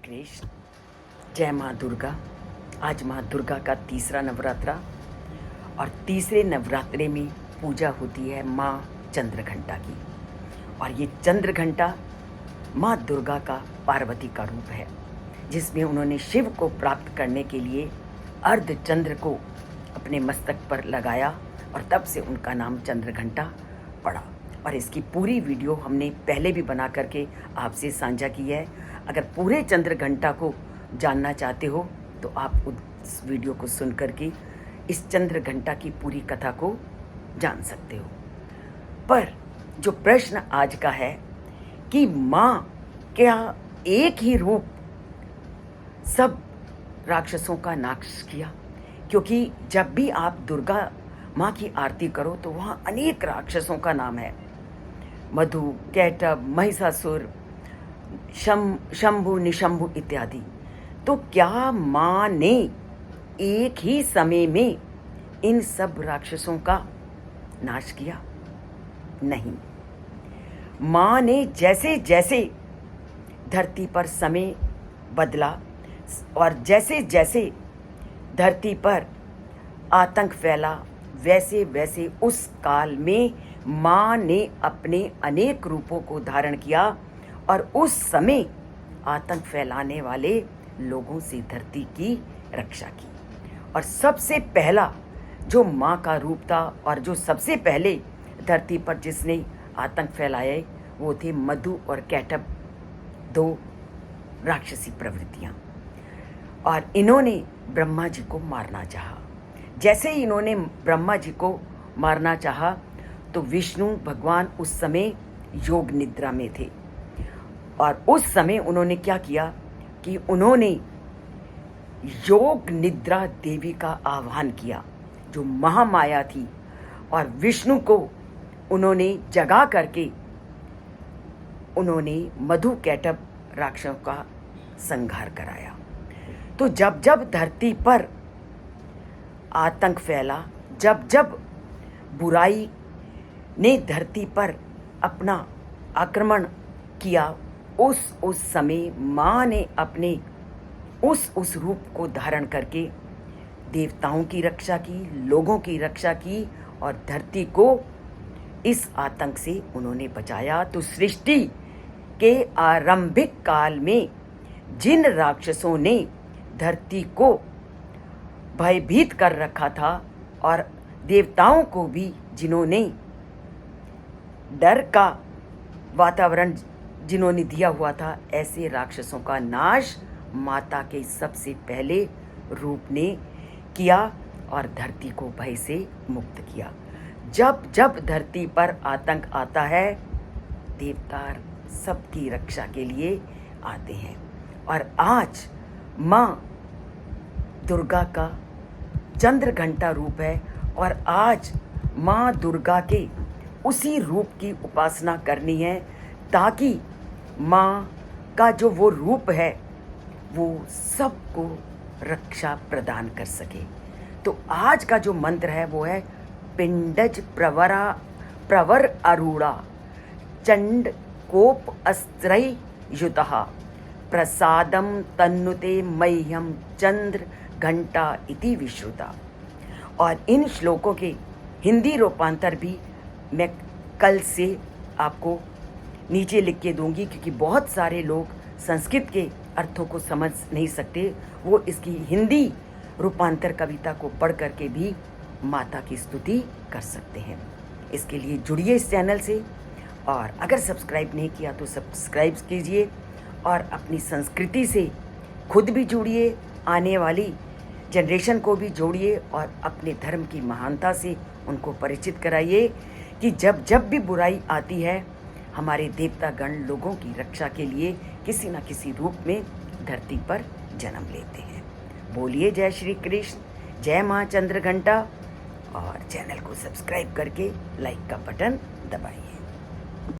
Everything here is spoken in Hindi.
कृष्ण। जय माँ दुर्गा। आज माँ दुर्गा का तीसरा नवरात्रा और तीसरे नवरात्रे में पूजा होती है माँ चंद्रघंटा की। और ये चंद्रघंटा माँ दुर्गा का पार्वती का रूप है, जिसमें उन्होंने शिव को प्राप्त करने के लिए अर्धचंद्र को अपने मस्तक पर लगाया और तब से उनका नाम चंद्रघंटा पड़ा। और इसकी पूरी वीडियो हमने पहले भी बना करके आपसे साझा की है। अगर पूरे चंद्रघंटा को जानना चाहते हो तो आप उस वीडियो को सुन करके इस चंद्रघंटा की पूरी कथा को जान सकते हो। पर जो प्रश्न आज का है कि माँ क्या एक ही रूप सब राक्षसों का नाश किया? क्योंकि जब भी आप दुर्गा माँ की आरती करो तो वहाँ अनेक राक्षसों का नाम है, मधु, कैटभ, महिषासुर, शंभु, निशंभु इत्यादि। तो क्या माँ ने एक ही समय में इन सब राक्षसों का नाश किया? नहीं। माँ ने जैसे जैसे धरती पर समय बदला और जैसे जैसे धरती पर आतंक फैला, वैसे वैसे उस काल में माँ ने अपने अनेक रूपों को धारण किया और उस समय आतंक फैलाने वाले लोगों से धरती की रक्षा की। और सबसे पहला जो माँ का रूप था और जो सबसे पहले धरती पर जिसने आतंक फैलाए वो थे मधु और कैटभ, दो राक्षसी प्रवृत्तियाँ। और इन्होंने ब्रह्मा जी को मारना चाहा। जैसे ही इन्होंने ब्रह्मा जी को मारना चाहा तो विष्णु भगवान उस समय योग निद्रा में थे। और उस समय उन्होंने क्या किया कि उन्होंने योग निद्रा देवी का आह्वान किया, जो महामाया थी, और विष्णु को उन्होंने जगा करके उन्होंने मधु कैटभ राक्षसों का संहार कराया। तो जब जब धरती पर आतंक फैला, जब जब बुराई ने धरती पर अपना आक्रमण किया, उस समय माँ ने अपने उस रूप को धारण करके देवताओं की रक्षा की, लोगों की रक्षा की और धरती को इस आतंक से उन्होंने बचाया। तो सृष्टि के आरंभिक काल में जिन राक्षसों ने धरती को भयभीत कर रखा था और देवताओं को भी जिन्होंने डर का वातावरण जिन्होंने दिया हुआ था, ऐसे राक्षसों का नाश माता के सबसे पहले रूप ने किया और धरती को भय से मुक्त किया। जब जब धरती पर आतंक आता है, देवता सबकी रक्षा के लिए आते हैं। और आज माँ दुर्गा का चंद्रघंटा रूप है और आज माँ दुर्गा के उसी रूप की उपासना करनी है, ताकि माँ का जो वो रूप है वो सबको रक्षा प्रदान कर सके। तो आज का जो मंत्र है वो है पिंडज प्रवर अरूढ़ा चंड कोप अस्त्रय युतः प्रसादम तन्नुते मह्यम चंद्र घंटा इति विश्रुता। और इन श्लोकों के हिंदी रूपांतर भी मैं कल से आपको नीचे लिख के दूंगी, क्योंकि बहुत सारे लोग संस्कृत के अर्थों को समझ नहीं सकते। वो इसकी हिंदी रूपांतर कविता को पढ़ करके भी माता की स्तुति कर सकते हैं। इसके लिए जुड़िए इस चैनल से, और अगर सब्सक्राइब नहीं किया तो सब्सक्राइब कीजिए और अपनी संस्कृति से खुद भी जुड़िए, आने वाली जनरेशन को भी जोड़िए और अपने धर्म की महानता से उनको परिचित कराइए कि जब जब भी बुराई आती है, हमारे देवता गण लोगों की रक्षा के लिए किसी न किसी रूप में धरती पर जन्म लेते हैं। बोलिए जय श्री कृष्ण, जय माँ चंद्रघंटा। और चैनल को सब्सक्राइब करके लाइक का बटन दबाइए।